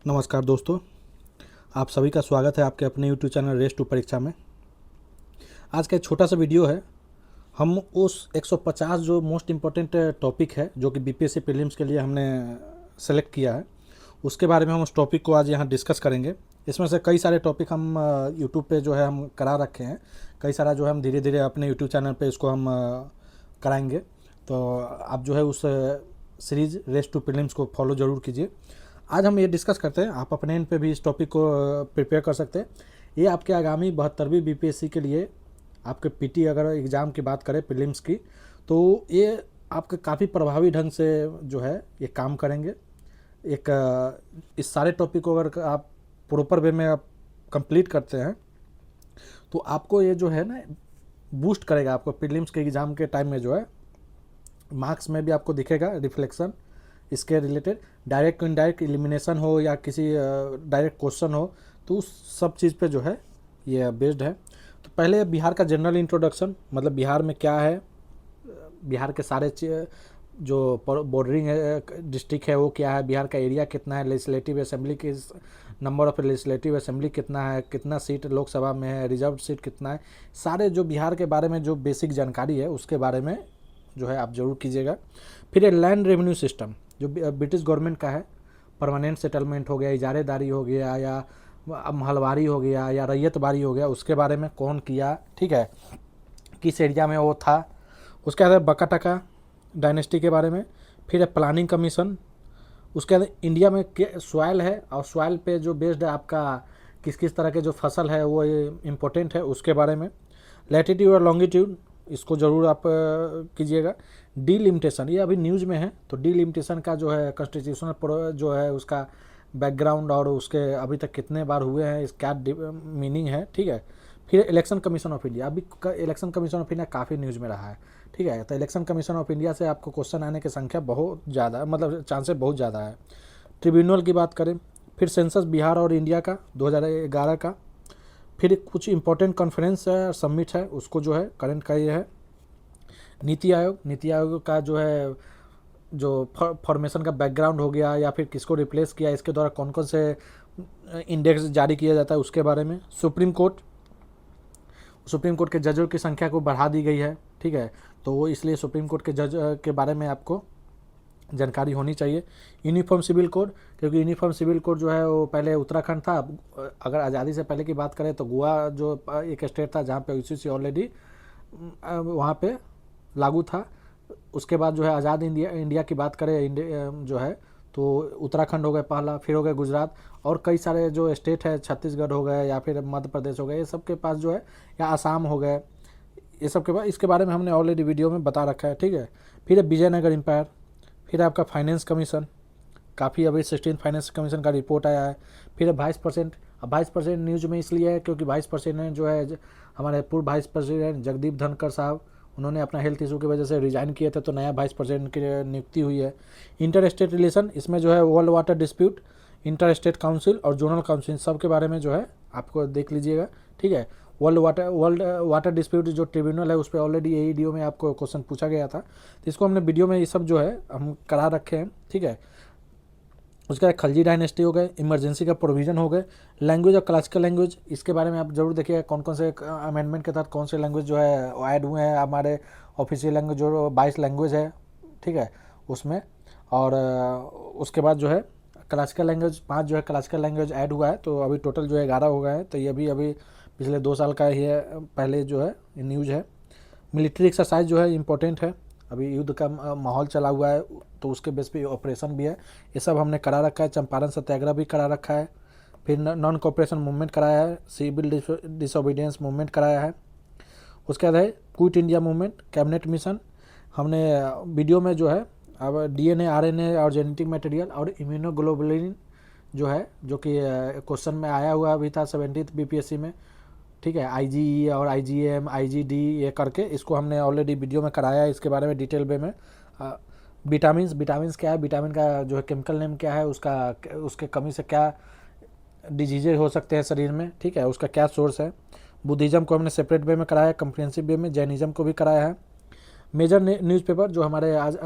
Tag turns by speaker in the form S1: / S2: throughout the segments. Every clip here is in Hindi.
S1: नमस्कार दोस्तों, आप सभी का स्वागत है आपके अपने यूट्यूब चैनल रेस टू परीक्षा में। आज का एक छोटा सा वीडियो है। हम उस 150 जो मोस्ट इम्पोर्टेंट टॉपिक है जो कि बीपीएससी प्रीलिम्स के लिए हमने सेलेक्ट किया है, उसके बारे में हम उस टॉपिक को आज यहाँ डिस्कस करेंगे। इसमें से कई सारे टॉपिक हम यूट्यूब पे जो है हम करा रखे हैं, कई सारा जो है हम धीरे धीरे अपने यूट्यूब चैनल पे इसको हम कराएंगे। तो आप जो है उस सीरीज रेस टू प्रीलिम्स को फॉलो ज़रूर कीजिए। आज हम ये डिस्कस करते हैं, आप अपने एंड पे भी इस टॉपिक को प्रिपेयर कर सकते हैं। ये आपके आगामी 72वीं बीपीएससी के लिए आपके पीटी अगर एग्ज़ाम की बात करें प्रीलिम्स की, तो ये आपके काफ़ी प्रभावी ढंग से जो है ये काम करेंगे। एक इस सारे टॉपिक को अगर आप प्रॉपर वे में आप कंप्लीट करते हैं तो आपको ये जो है ना बूस्ट करेगा। आपको प्रीलिम्स के एग्ज़ाम के टाइम में जो है मार्क्स में भी आपको दिखेगा रिफ्लेक्शन इसके रिलेटेड। डायरेक्ट इनडायरेक्ट एलिमिनेशन हो या किसी डायरेक्ट क्वेश्चन हो, तो उस सब चीज़ पे जो है ये बेस्ड है। तो पहले बिहार का जनरल इंट्रोडक्शन, मतलब बिहार में क्या है, बिहार के सारे जो बॉर्डरिंग डिस्ट्रिक्ट है वो क्या है, बिहार का एरिया कितना है, लेजिस्लेटिव असेंबली की नंबर ऑफ लेजिस्लेटिव असेंबली कितना है, कितना सीट लोकसभा में है, रिजर्व सीट कितना है, सारे जो बिहार के बारे में जो बेसिक जानकारी है उसके बारे में जो है आप ज़रूर कीजिएगा। फिर ये लैंड रेवेन्यू सिस्टम जो ब्रिटिश गवर्नमेंट का है, परमानेंट सेटलमेंट हो गया, इजारेदारी हो गया, या महलवारी हो गया, या रैयतबारी हो गया, उसके बारे में कौन किया, ठीक है, किस एरिया में वो था। उसके बाद बका टका डायनेस्टी के बारे में। फिर प्लानिंग कमीशन। उसके बाद इंडिया में सॉइल है और सॉइल पे जो बेस्ड है आपका किस किस तरह के जो फसल है वो इम्पोर्टेंट है, उसके बारे में। लैटिट्यूड और लॉन्गिट्यूड इसको ज़रूर आप कीजिएगा। डीलिमिटेशन ये अभी न्यूज़ में है, तो डीलिमिटेशन का जो है कॉन्स्टिट्यूशनल जो है उसका बैकग्राउंड और उसके अभी तक कितने बार हुए हैं, इस क्या मीनिंग है, ठीक है। फिर इलेक्शन कमीशन ऑफ इंडिया, अभी इलेक्शन कमीशन ऑफ इंडिया काफ़ी न्यूज़ में रहा है, ठीक है। तो इलेक्शन कमीशन ऑफ इंडिया से आपको क्वेश्चन आने की संख्या बहुत ज़्यादा, मतलब चांसेस बहुत ज़्यादा है। ट्रिब्यूनल की बात करें, फिर सेंसस बिहार और इंडिया का 2011 का। फिर कुछ इंपॉर्टेंट कॉन्फ्रेंस है, सबमिट है, उसको जो है करंट का ये है। नीति आयोग, नीति आयोग का जो है जो फॉर्मेशन का बैकग्राउंड हो गया या फिर किसको रिप्लेस किया, इसके द्वारा कौन कौन से इंडेक्स जारी किया जाता है उसके बारे में। सुप्रीम कोर्ट, सुप्रीम कोर्ट के जजों की संख्या को बढ़ा दी गई है, ठीक है, तो वो इसलिए सुप्रीम कोर्ट के जज के बारे में आपको जानकारी होनी चाहिए। यूनिफॉर्म सिविल कोड, क्योंकि यूनिफॉर्म सिविल कोड जो है वो पहले उत्तराखंड था। अगर आज़ादी से पहले की बात करें तो गोवा जो एक स्टेट था जहाँ पे यूसीसी ऑलरेडी वहाँ पे लागू था। उसके बाद जो है आज़ाद इंडिया की बात करें, जो है तो उत्तराखंड हो गए पहला, फिर हो गए गुजरात, और कई सारे जो स्टेट है, छत्तीसगढ़ हो गए या फिर मध्य प्रदेश हो गए, ये सब के पास जो है, या आसाम हो गए, ये सब के बाद इसके बारे में हमने ऑलरेडी वीडियो में बता रखा है, ठीक है। फिर विजयनगर एम्पायर। फिर आपका फाइनेंस कमीशन, काफ़ी अभी 16 फाइनेंस कमीशन का रिपोर्ट आया है। फिर 22%, अब 22% न्यूज में इसलिए है क्योंकि 22% जो है हमारे पूर्व वाइस प्रेसिडेंट जगदीप धनखड़ साहब, उन्होंने अपना हेल्थ इशू की वजह से रिजाइन किए थे, तो नया 22% की नियुक्ति हुई है। इंटर स्टेट रिलेशन, इसमें जो है world water dispute, inter state council और जोनल काउंसिल सब के बारे में जो है आपको देख लीजिएगा, ठीक है। वर्ल्ड वाटर डिस्प्यूट जो ट्रिब्यूनल है उस पर ऑलरेडी वीडियो में आपको क्वेश्चन पूछा गया था, तो इसको हमने वीडियो में ये सब जो है हम करा रखे हैं, ठीक है। उसके बाद खलजी डायनेस्टी हो गए, इमरजेंसी का प्रोविज़न हो गए, लैंग्वेज और क्लासिकल लैंग्वेज, इसके बारे में आप जरूर देखिए कौन कौन से अमेंडमेंट के तहत कौन से लैंग्वेज जो है ऐड हुए हैं। हमारे ऑफिशियल लैंग्वेज जो 22 लैंग्वेज है, ठीक है, उसमें। और उसके बाद जो है क्लासिकल लैंग्वेज 5 जो है क्लासिकल लैंग्वेज ऐड हुआ है, तो अभी टोटल जो है 11 हो गए हैं। तो ये भी अभी पिछले 2 साल का ही है, पहले जो है न्यूज़ है। मिलिट्री एक्सरसाइज जो है इम्पोर्टेंट है, अभी युद्ध का माहौल चला हुआ है तो उसके बेस पे ऑपरेशन भी है, ये सब हमने करा रखा है। चंपारण सत्याग्रह भी करा रखा है। फिर नॉन कोऑपरेशन मूवमेंट कराया है, सिविल डिसोबीडियंस मूवमेंट कराया है। उसके बाद है quit India movement, cabinet mission, हमने वीडियो में जो है अब डीएनए आरएनए और जेनेटिक मटेरियल और इम्यूनोग्लोबुलिन जो है, जो कि क्वेश्चन में आया हुआ अभी था 70th बीपीएससी में, ठीक है। आईजीई और आईजीएम आईजीडी ये करके इसको हमने ऑलरेडी वीडियो में कराया है, इसके बारे में डिटेल वे में। विटामिन क्या है, विटामिन का जो है केमिकल नेम क्या है, उसका उसके कमी से क्या डिजीजेज हो सकते हैं शरीर में, ठीक है, उसका क्या सोर्स है। बुद्धिज़्म को हमने सेपरेट वे में कराया है, कम्प्रिहेंसिव वे में। जैनिज़्म को भी कराया है। मेजर न्यूज़पेपर जो हमारे आज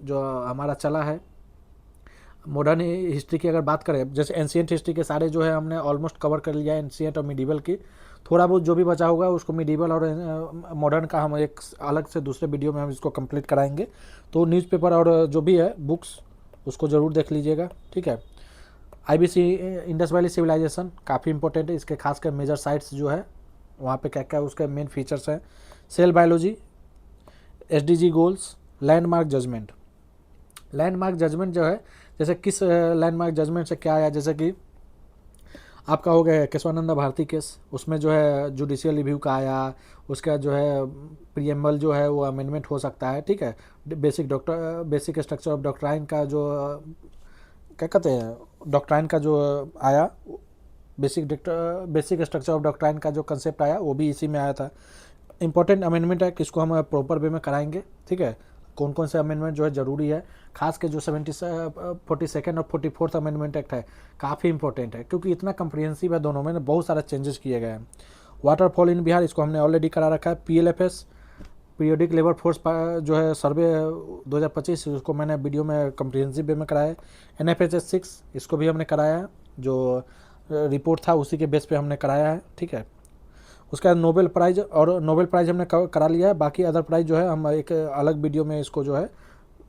S1: जो हमारा चला है मॉडर्न हिस्ट्री की अगर बात करें, जैसे एंशियंट हिस्ट्री के सारे जो है हमने ऑलमोस्ट कवर कर लिया है, एंशियंट और मिडीवल की। थोड़ा बहुत जो भी बचा होगा उसको मिडीवल और मॉडर्न का हम एक अलग से दूसरे वीडियो में हम इसको कंप्लीट कराएंगे। तो न्यूज़पेपर और जो भी है बुक्स उसको ज़रूर देख लीजिएगा, ठीक है। IBC इंडस वैली सिविलाइजेशन काफ़ी इंपॉर्टेंट है, इसके खासकर मेजर साइट्स जो है वहाँ पे क्या क्या उसके मेन फीचर्स हैं। Cell biology, SDG goals, landmark judgement. Landmark judgement जो है, जैसे किस लैंडमार्क जजमेंट से क्या आया, जैसे कि आपका हो गया केशवानंदा भारती केस, उसमें जो है जुडिशियल रिव्यू का आया, उसका जो है प्रीएम्बल जो है वो अमेंडमेंट हो सकता है, ठीक है। बेसिक स्ट्रक्चर ऑफ डॉक्ट्राइन का जो क्या कहते हैं, डॉक्ट्राइन का जो आया, बेसिक स्ट्रक्चर ऑफ डॉक्ट्राइन का जो कंसेप्ट आया वो भी इसी में आया था। इंपॉर्टेंट अमेंडमेंट है, किसको हम प्रॉपर वे में कराएंगे, ठीक है। कौन कौन से अमेंडमेंट जो है ज़रूरी है, खास के जो 42nd और 44th अमेंडमेंट एक्ट है काफ़ी इंपॉर्टेंट है, क्योंकि इतना कम्प्रिहेंसिव है, दोनों में बहुत सारे चेंजेस किए गए हैं। वाटरफॉल इन बिहार, इसको हमने ऑलरेडी करा रखा है। PLFS पीरियोडिक लेबर फोर्स जो है सर्वे 2025, उसको मैंने वीडियो में कम्प्रिहेंसिव वे में कराया है। NFHS 6 इसको भी हमने कराया है, जो रिपोर्ट था उसी के बेस पे हमने कराया है, ठीक है। उसके बाद नोबेल प्राइज़, और नोबेल प्राइज़ हमने करा लिया है, बाकी अदर प्राइज़ जो है हम एक अलग वीडियो में इसको जो है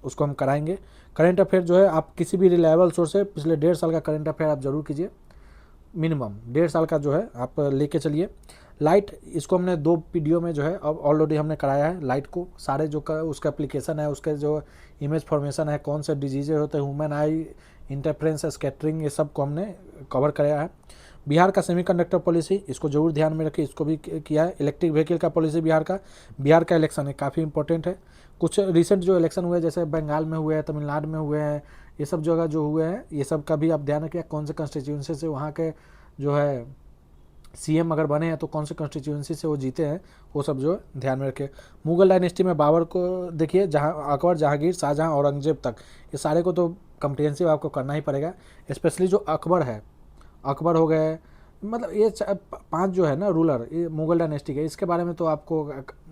S1: उसको हम कराएंगे। करेंट अफेयर जो है आप किसी भी रिलायबल सोर्स से पिछले 1.5 साल का करेंट अफेयर आप ज़रूर कीजिए, मिनिमम 1.5 साल का जो है आप लेके चलिए। लाइट, इसको हमने 2 वीडियो में जो है अब ऑलरेडी हमने कराया है। लाइट को सारे जो उसका एप्लीकेशन है, उसके जो इमेज फॉर्मेशन है, कौन से डिजीज़ होते हैं, ह्यूमन आई, इंटरफ्रेंस, स्कैटरिंग, ये सब को हमने कवर कराया है। बिहार का सेमीकंडक्टर पॉलिसी, इसको जरूर ध्यान में रखिए, इसको भी किया है। इलेक्ट्रिक व्हीकल का पॉलिसी बिहार का इलेक्शन है काफ़ी इंपॉर्टेंट है। कुछ रिसेंट जो इलेक्शन हुए जैसे बंगाल में हुए हैं, तमिलनाडु में हुए हैं, ये सब जगह जो हुए हैं, ये सब का भी आप ध्यान रखिए। कौन से कंस्टिट्यूंसी से वहाँ के जो है CM अगर बने हैं तो कौन से कंस्टिट्यूंसी से वो जीते हैं, वो सब जो है ध्यान में रखें। मुगल डायनेस्टी में बाबर को देखिए, जहाँ अकबर, जहांगीर, शाहजहाँ, औरंगजेब तक, ये सारे को तो कम्प्रिहेंसिव आपको करना ही पड़ेगा। स्पेशली जो अकबर है, अकबर हो गए, मतलब ये 5 जो है ना रूलर, ये मुगल डायनेस्टी के, इसके बारे में तो आपको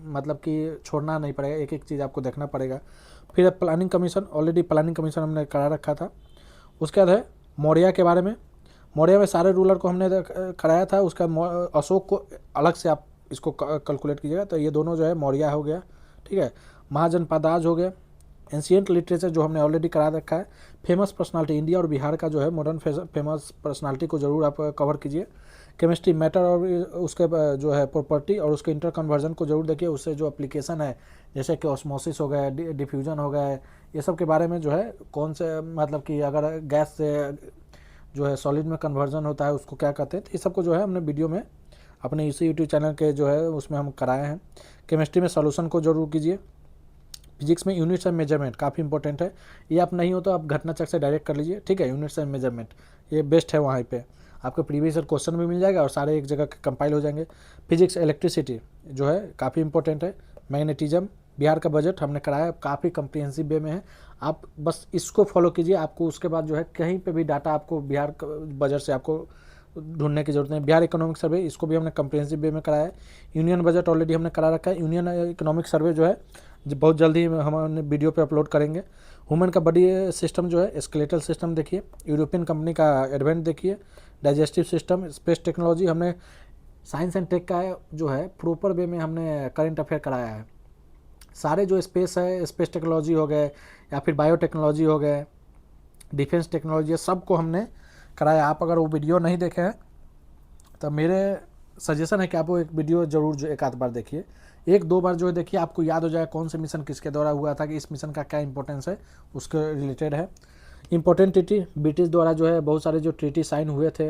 S1: मतलब कि छोड़ना नहीं पड़ेगा, एक एक चीज़ आपको देखना पड़ेगा। फिर planning commission, already planning commission हमने करा रखा था। उसके बाद है मौर्य के बारे में, मौर्य में सारे रूलर को हमने कराया था। उसका अशोक को अलग से आप इसको कैलकुलेट कीजिएगा, तो ये दोनों जो है मौर्य हो गया, ठीक है। महाजनपदाज हो गया। एंशियंट लिटरेचर जो हमने ऑलरेडी करा रखा है। फेमस पर्सनालिटी, इंडिया और बिहार का जो है मॉडर्न फेमस पर्सनालिटी को जरूर आप कवर कीजिए। केमिस्ट्री, मैटर और उसके जो है प्रॉपर्टी और उसके इंटर कन्वर्जन को जरूर देखिए, उससे जो एप्लीकेशन है जैसे कि ऑस्मोसिस हो गया, डिफ्यूजन हो गया, ये सब के बारे में जो है कौन से मतलब कि अगर गैस से जो है सॉलिड में कन्वर्जन होता है उसको क्या कहते हैं, तो ये सबको जो है हमने वीडियो में अपने इसी यूट्यूब चैनल के जो है उसमें हम कराए हैं। केमिस्ट्री में सोल्यूशन को जरूर कीजिए। फिजिक्स में यूनिट्स एंड मेजरमेंट काफ़ी इंपॉर्टेंट है, ये आप नहीं हो तो आप घटना चक्र से डायरेक्ट कर लीजिए, ठीक है। यूनिट्स एंड मेजरमेंट ये बेस्ट है, वहाँ पे आपको प्रीवियस ईयर क्वेश्चन भी मिल जाएगा और सारे एक जगह कंपाइल हो जाएंगे। फिजिक्स, इलेक्ट्रिसिटी जो है काफ़ी इंपॉर्टेंट है। मैग्नेटिज्म, बिहार का बजट हमने कराया, काफ़ी कम्प्रिहेंसिव वे में है, आप बस इसको फॉलो कीजिए, आपको उसके बाद जो है कहीं पे भी डाटा आपको बिहार बजट से आपको ढूंढने की जरूरत नहीं। बिहार इकोनॉमिक सर्वे, इसको भी हमने कम्प्रिहेंसिव वे में कराया है। यूनियन बजट ऑलरेडी हमने करा रखा है। यूनियन इकोनॉमिक सर्वे जो है बहुत जल्दी हम वीडियो पे अपलोड करेंगे। ह्यूमन का बॉडी सिस्टम जो है, स्केलेटल सिस्टम देखिए, यूरोपियन कंपनी का एडवेंट देखिए, डाइजेस्टिव सिस्टम, स्पेस टेक्नोलॉजी, हमने साइंस एंड टेक का जो है प्रॉपर वे में हमने करेंट अफेयर कराया है। सारे जो स्पेस है, स्पेस टेक्नोलॉजी हो गए या फिर बायोटेक्नोलॉजी हो गए, डिफेंस टेक्नोलॉजी, सबको हमने कराया। आप अगर वो वीडियो नहीं देखे हैं तो मेरे सजेशन है कि आप वो एक वीडियो जरूर जो एक आध बार देखिए, 1-2 बार जो है देखिए, आपको याद हो जाए कौन से मिशन किसके द्वारा हुआ था, कि इस मिशन का क्या इंपॉर्टेंस है, उसके रिलेटेड है। इंपॉर्टेंट ट्रीटी, ब्रिटिश द्वारा जो है बहुत सारे जो ट्रीटी साइन हुए थे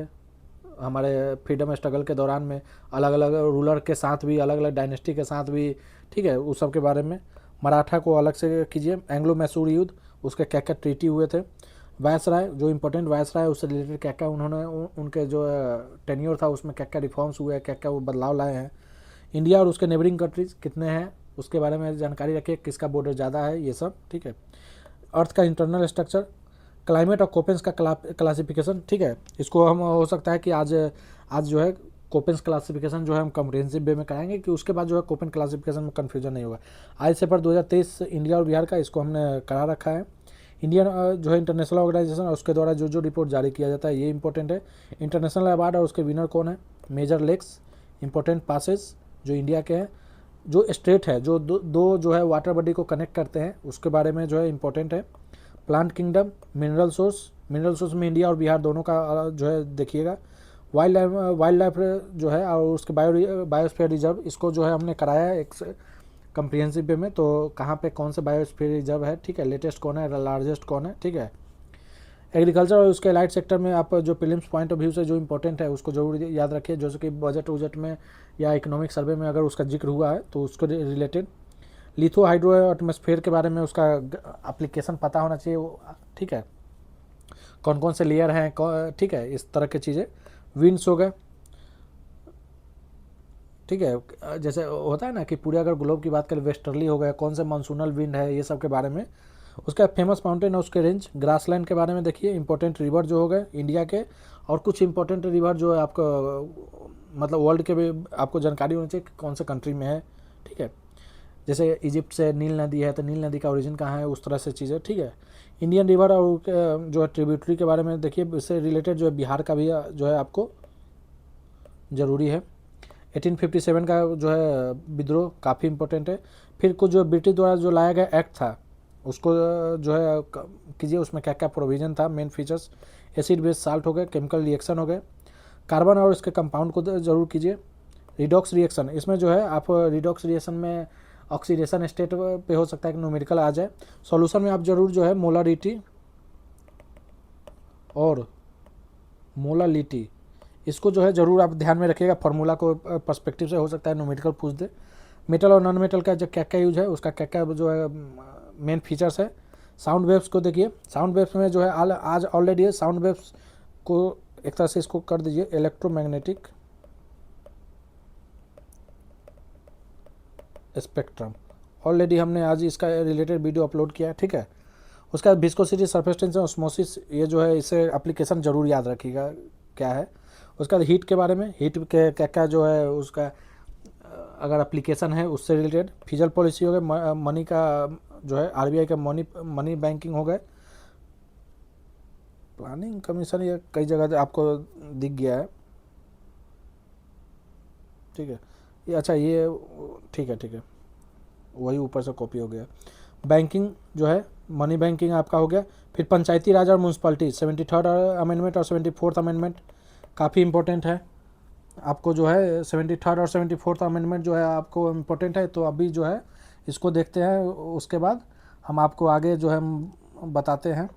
S1: हमारे फ्रीडम स्ट्रगल के दौरान में, अलग अलग रूलर के साथ भी, अलग अलग डायनेस्टी के साथ भी, ठीक है, उस सब के बारे में। मराठा को अलग से कीजिए। एंग्लो मैसूर युद्ध, उसके क्या क्या ट्रीटी हुए थे। वायसराय, जो इंपॉर्टेंट वायसराय उससे रिलेटेड क्या क्या उन्होंने उनके जो टेन्योर था उसमें क्या क्या रिफॉर्म्स हुए, क्या क्या वो बदलाव लाए हैं। इंडिया और उसके नेबरिंग कंट्रीज कितने हैं उसके बारे में जानकारी रखिए, किसका बॉर्डर ज़्यादा है, ये सब, ठीक है। अर्थ का इंटरनल स्ट्रक्चर, क्लाइमेट और कोपेंस का क्लासिफिकेशन, ठीक है। इसको हम हो सकता है कि आज जो है कोपेंस क्लासिफिकेशन जो है हम कम्प्रिहेंसिव वे में कराएंगे, कि उसके बाद जो है कोपेन क्लासिफिकेशन में कन्फ्यूजन नहीं होगा। आज से पर 2023 इंडिया और बिहार का, इसको हमने करा रखा है। इंडियन जो है इंटरनेशनल ऑर्गेनाइजेशन और उसके द्वारा जो जो रिपोर्ट जारी किया जाता है ये इंपॉर्टेंट है। इंटरनेशनल अवार्ड और उसके विनर कौन है। मेजर लेक्स, इंपॉर्टेंट पासेस जो इंडिया के हैं, जो स्टेट है जो दो जो है वाटर बॉडी को कनेक्ट करते हैं उसके बारे में जो है इंपॉर्टेंट है। प्लांट किंगडम, मिनरल सोर्स में इंडिया और बिहार दोनों का जो है देखिएगा। वाइल्ड लाइफ जो है और उसके बायोस्फीयर रिजर्व, इसको जो है हमने कराया है एक कंप्रिहेंसिव वे में, तो कहाँ पे कौन से बायोस्फीयर रिजर्व है, ठीक है, लेटेस्ट कौन है, लार्जेस्ट कौन है, ठीक है। एग्रीकल्चर और उसके लाइट सेक्टर में आप जो प्रीलिम्स पॉइंट ऑफ व्यू से जो इंपॉर्टेंट है उसको जरूर याद रखिए, जैसे कि बजट उजट में या इकोनॉमिक सर्वे में अगर उसका जिक्र हुआ है तो उसको रिलेटेड। लिथो हाइड्रो एटमॉस्फेयर के बारे में उसका एप्लीकेशन पता होना चाहिए, ठीक है, कौन कौन से लेयर हैं, ठीक है, इस तरह की चीज़ें। विंड्स हो गए, ठीक है, जैसे होता है ना कि पूरे अगर ग्लोब की बात करें, वेस्टर्ली हो गया, कौन से मानसूनल विंड है, ये सब के बारे में। उसका फेमस माउंटेन है, उसके रेंज, ग्रासलैंड के बारे में देखिए, इंपॉर्टेंट रिवर जो हो गए इंडिया के, और कुछ इंपॉर्टेंट रिवर जो है आपको मतलब वर्ल्ड के भी आपको जानकारी होनी चाहिए कि कौन से कंट्री में है, ठीक है। जैसे इजिप्ट से नील नदी है तो नील नदी का ओरिजिन कहाँ है, उस तरह से चीज़ें, ठीक है। इंडियन रिवर और जो है ट्रिब्यूटरी के बारे में देखिए, इससे रिलेटेड जो है बिहार का भी जो है आपको ज़रूरी है। 1857 का जो है विद्रोह काफ़ी इंपॉर्टेंट है। फिर कुछ जो ब्रिटिश द्वारा जो लाया गया एक्ट था उसको जो है कीजिए, उसमें क्या क्या प्रोविज़न था, main features, acid base salt हो गए, केमिकल रिएक्शन हो गए, कार्बन और इसके कंपाउंड को ज़रूर कीजिए। रिडॉक्स रिएक्शन, इसमें जो है आप रिडॉक्स रिएक्शन में ऑक्सीडेशन स्टेट पे हो सकता है कि न्यूमेरिकल आ जाए। सॉल्यूशन में आप जरूर जो है मोलारिटी और मोलालिटी, इसको जो है ज़रूर आप ध्यान में रखिएगा, फार्मूला को पर्सपेक्टिव से हो सकता है न्यूमेरिकल पूछ दे। मेटल और नॉन मेटल का जो क्या क्या यूज है, उसका क्या क्या जो है मेन फीचर्स है। साउंड वेव्स को देखिए, साउंड वेव्स में जो है आज ऑलरेडी है, साउंड वेव्स को एक तरह से इसको कर दीजिए इलेक्ट्रोमैग्नेटिक स्पेक्ट्रम, ऑलरेडी हमने आज इसका रिलेटेड वीडियो अपलोड किया है, ठीक है। उसका विस्कोसिटी, सरफेस टेंशन, ऑस्मोसिस, ये जो है इसे एप्लीकेशन जरूर याद रखिएगा क्या है। उसका हीट के बारे में, हीट के क्या क्या जो है उसका अगर एप्लीकेशन है उससे रिलेटेड। फिजिकल पॉलिसी हो गए, मनी का जो है आरबीआई का मनी बैंकिंग हो गए, प्लानिंग कमीशन, ये कई जगह आपको दिख गया है, ठीक है, ये अच्छा, ये ठीक है, वही ऊपर से कॉपी हो गया। बैंकिंग जो है मनी बैंकिंग आपका हो गया। फिर पंचायती राज और म्यूनसिपलिटी, 73rd अमेंडमेंट और 74th अमेंडमेंट काफ़ी इंपॉर्टेंट है आपको, जो है 73rd और 74th अमेंडमेंट जो है आपको इम्पोर्टेंट है, तो अभी जो है इसको देखते हैं, उसके बाद हम आपको आगे जो है बताते हैं।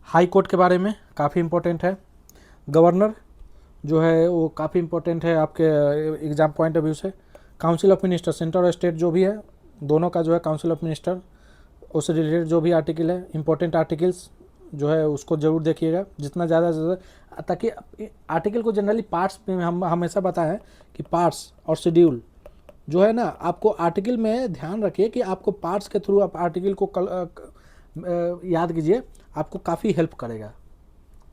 S1: हाई कोर्ट के बारे में काफ़ी इंपॉर्टेंट है। गवर्नर जो है वो काफ़ी इंपॉर्टेंट है आपके एग्ज़ाम पॉइंट ऑफ व्यू से। काउंसिल ऑफ मिनिस्टर, सेंटर और स्टेट जो भी है दोनों का जो है काउंसिल ऑफ मिनिस्टर, उससे रिलेटेड जो भी आर्टिकल है, इंपॉर्टेंट आर्टिकल्स जो है उसको ज़रूर देखिएगा जितना ज़्यादा से ज़्यादा, ताकि आर्टिकल को जनरली पार्ट्स में हम हमेशा बताएं कि पार्ट्स और शेड्यूल जो है ना, आपको आर्टिकल में ध्यान रखिए कि आपको पार्ट्स के थ्रू आप आर्टिकल को याद कीजिए, आपको काफ़ी हेल्प करेगा।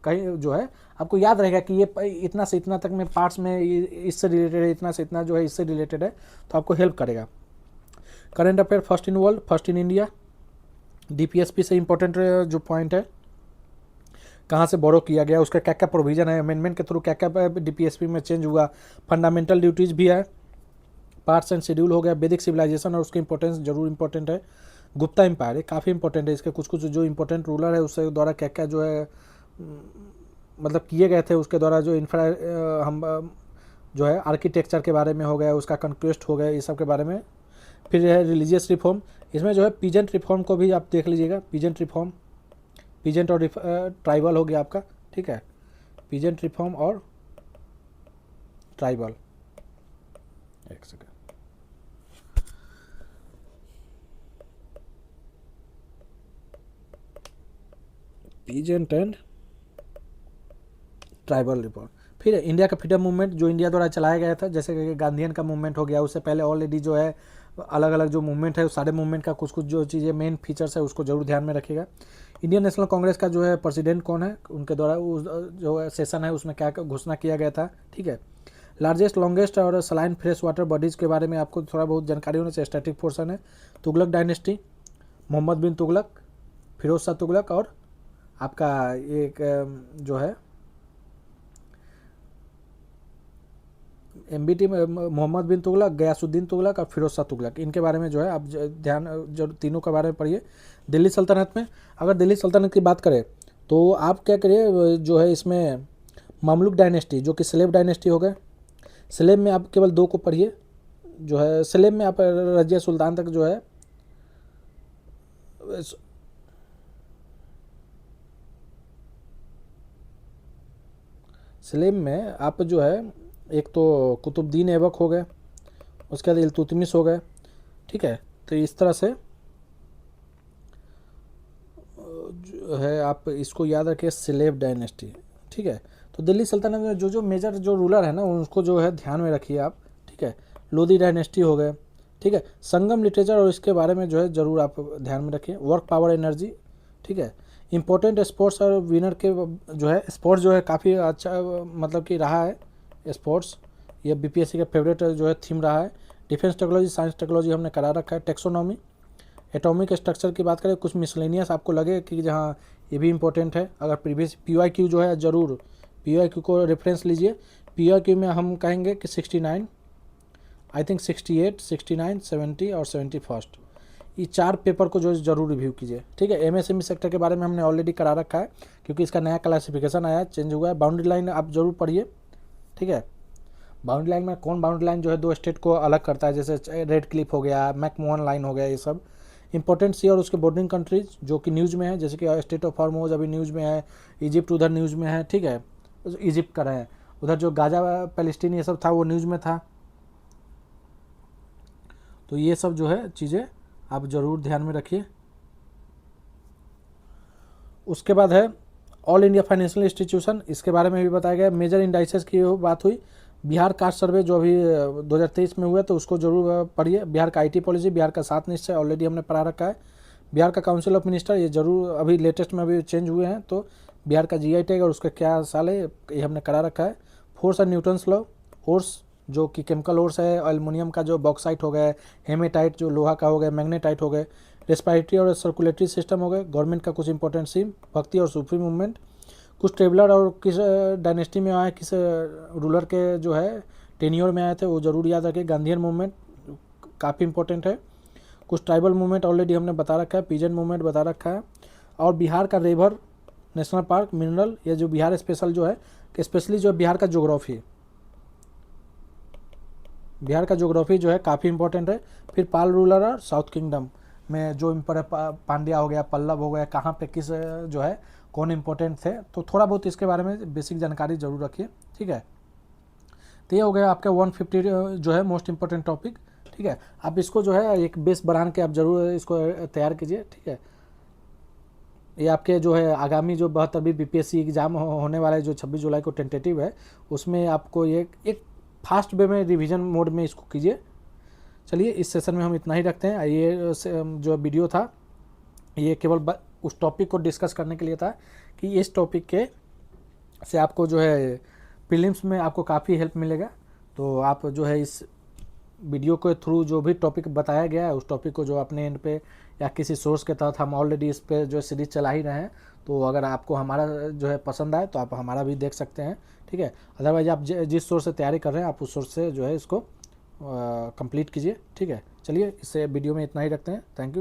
S1: कहीं जो है आपको याद रहेगा कि ये इतना से इतना तक में पार्ट्स में इससे रिलेटेड है, इतना से इतना जो है इससे रिलेटेड है, तो आपको हेल्प करेगा। Current affair, first in world, first in India, DPSP से इंपॉर्टेंट जो पॉइंट है, कहाँ से बोरो किया गया, उसका क्या क्या प्रोविजन है, अमेंडमेंट के थ्रू क्या क्या डीपीएसपी में चेंज हुआ, फंडामेंटल ड्यूटीज़ भी है, पार्ट्स एंड शेड्यूल हो गया, वैदिक सिविलाइजेशन और उसकी इंपॉर्टेंस जरूर इंपॉर्टेंट है। गुप्ता एम्पायर, ये काफ़ी इंपॉर्टेंट है, इसके कुछ कुछ जो इंपॉर्टेंट रूलर है उसके द्वारा क्या क्या जो है मतलब किए गए थे, उसके द्वारा जो हम जो है आर्किटेक्चर के बारे में हो गया, उसका कंक्वेस्ट हो गया, ये सब के बारे में। फिर है रिलीजियस रिफॉर्म, इसमें जो है पीजेंट रिफॉर्म को भी आप देख लीजिएगा, पीजेंट रिफॉर्म, पीजेंट और ट्राइबल हो गया आपका, ठीक है, पीजेंट रिफॉर्म और ट्राइबल। एक second, peasant and tribal reform. फिर इंडिया का फ्रीडम मूवमेंट जो इंडिया द्वारा चलाया गया था, जैसे कि गांधीयन का मूवमेंट हो गया, उससे पहले ऑलरेडी जो है अलग अलग जो मूवमेंट है, उस सारे मूवमेंट का कुछ कुछ जो चीज़ें मेन फीचर्स है उसको जरूर ध्यान में रखिएगा। इंडियन नेशनल कांग्रेस का जो है प्रेसिडेंट कौन है, उनके द्वारा उस जो है सेशन है उसमें क्या घोषणा किया गया था, ठीक है। लार्जेस्ट लॉन्गेस्ट और सलाइन फ्रेश वाटर बॉडीज़ के बारे में आपको थोड़ा बहुत जानकारी होना चाहिए, स्टैटिक पोर्सन है। तुगलक डायनेस्टी, मोहम्मद बिन तुगलक, फिरोज शाह तुगलक और आपका एक जो है MBT मोहम्मद बिन तुगलक, गयासुद्दीन तुगलक और फिरोज शाह तुगलक, इनके बारे में जो है आप ध्यान जो तीनों के बारे में पढ़िए। दिल्ली सल्तनत में, अगर दिल्ली सल्तनत की बात करें तो आप क्या करिए जो है इसमें ममलुक डायनेस्टी जो कि स्लेव डायनेस्टी हो गए। स्लेव में आप केवल 2 को पढ़िए, जो है स्लेव में आप रजिया सुल्तान तक जो है स्लेव में आप जो है एक तो कुतुबुद्दीन ऐबक हो गए, उसके बाद इल्तुतमिश हो गए, ठीक है। तो इस तरह से जो है आप इसको याद रखिए, स्लेव डायनेस्टी, ठीक है। तो दिल्ली सल्तनत में जो जो मेजर जो रूलर है ना उनको जो है ध्यान में रखिए आप, ठीक है। लोधी डायनेस्टी हो गए, ठीक है। संगम लिटरेचर और इसके बारे में जो है ज़रूर आप ध्यान में रखिए। वर्क पावर एनर्जी, ठीक है। इंपॉर्टेंट स्पोर्ट्स और विनर के जो है स्पोर्ट्स जो है काफ़ी अच्छा मतलब कि रहा है स्पोर्ट्स, ये BPSC का फेवरेट जो है थीम रहा है। डिफेंस टेक्नोलॉजी, साइंस टेक्नोलॉजी हमने करा रखा है। टेक्सोनॉमी, एटॉमिक स्ट्रक्चर की बात करें, कुछ मिसलेनियस आपको लगे कि जहाँ ये भी इंपॉर्टेंट है, अगर प्रीवियस PYQ जो है ज़रूर PYQ को रेफरेंस लीजिए। PYQ में हम कहेंगे कि 69, आई थिंक 68, 69, 70 और 71, ये 4 पेपर को जो ज़रूर रिव्यू कीजिए, ठीक है। MSME सेक्टर के बारे में हमने ऑलरेडी करा रखा है क्योंकि इसका नया क्लासिफिकेशन आया है, चेंज हुआ है। बाउंड्री लाइन आप ज़रूर पढ़िए, ठीक है। बाउंड्री लाइन में कौन बाउंड्री लाइन जो है 2 स्टेट को अलग करता है, जैसे रेड क्लिफ हो गया, मैकमोहन लाइन हो गया, ये सब इंपॉर्टेंट सी। और उसके बॉर्डरिंग कंट्रीज जो कि न्यूज़ में है, जैसे कि स्टेट ऑफ हॉर्मोज अभी न्यूज़ में है, इजिप्ट उधर न्यूज़ में है, ठीक है। इजिप्ट का है, उधर जो गाजा पैलेस्टीन ये सब था वो न्यूज़ में था। तो ये सब जो है चीज़ें आप ज़रूर ध्यान में रखिए। उसके बाद है ऑल इंडिया फाइनेंशियल इंस्टीट्यूशन, इसके बारे में भी बताया गया। मेजर इंडाइसेस की बात हुई। बिहार कास्ट सर्वे जो अभी 2023 में हुआ तो उसको जरूर पढ़िए। बिहार का IT पॉलिसी, बिहार का 7 निश्चय ऑलरेडी हमने पढ़ा रखा है। बिहार का काउंसिल ऑफ मिनिस्टर ये जरूर अभी लेटेस्ट में अभी चेंज हुए हैं, तो बिहार का GI टैग और उसका क्या साल है ये हमने करा रखा है। Force and Newton's law, ores जो कि केमिकल ओर्स है, एल्युमिनियम का जो बॉक्साइट हो गया, हेमेटाइट जो लोहा का हो गया, मैग्नेटाइट हो गए, रेस्पिरेटरी और सर्कुलेटरी सिस्टम हो गए, गवर्नमेंट का कुछ इंपॉर्टेंट सीम, भक्ति और सूफी मूवमेंट, कुछ ट्रेवलर और किस डायनेस्टी में आए, किस रूलर के जो है टेन्योर में आए थे वो जरूर याद रखें। गांधीयन मूवमेंट काफ़ी इंपॉर्टेंट है। कुछ ट्राइबल मूवमेंट ऑलरेडी हमने बता रखा है, पीजन मूवमेंट बता रखा है। और बिहार का रिवर नेशनल पार्क, मिनरल, ये जो बिहार स्पेशल जो है, स्पेशली जो बिहार का ज्योग्राफी, बिहार का ज्योग्राफी जो है काफ़ी इंपॉर्टेंट है। फिर पाल रूलर और साउथ किंगडम में जो एम्पर पांड्या हो गया, पल्लव हो गया, कहाँ पे किस जो है कौन इंपॉर्टेंट थे, तो थोड़ा बहुत इसके बारे में बेसिक जानकारी जरूर रखिए, ठीक है। तो ये हो गया आपका 150 जो है मोस्ट इंपॉर्टेंट टॉपिक, ठीक है। आप इसको जो है एक बेस बना के आप जरूर इसको तैयार कीजिए, ठीक है। ये आपके जो है आगामी जो 72वीं BPSC एग्ज़ाम होने वाला है जो 26 जुलाई को टेंटेटिव है, उसमें आपको ये एक फास्ट वे में रिवीजन मोड में इसको कीजिए। चलिए इस सेशन में हम इतना ही रखते हैं। ये जो वीडियो था ये केवल उस टॉपिक को डिस्कस करने के लिए था कि इस टॉपिक के से आपको जो है प्रीलिम्स में आपको काफ़ी हेल्प मिलेगा। तो आप जो है इस वीडियो के थ्रू जो भी टॉपिक बताया गया है उस टॉपिक को जो अपने एंड पे या किसी सोर्स के तहत हम ऑलरेडी इस पे जो सीरीज चला ही रहे हैं, तो अगर आपको हमारा जो है पसंद आए तो आप हमारा भी देख सकते हैं, ठीक है। अदरवाइज आप जिस सोर्स से तैयारी कर रहे हैं आप उस सोर्स से जो है इसको कंप्लीट कीजिए, ठीक है। चलिए इस वीडियो में इतना ही रखते हैं। Thank you.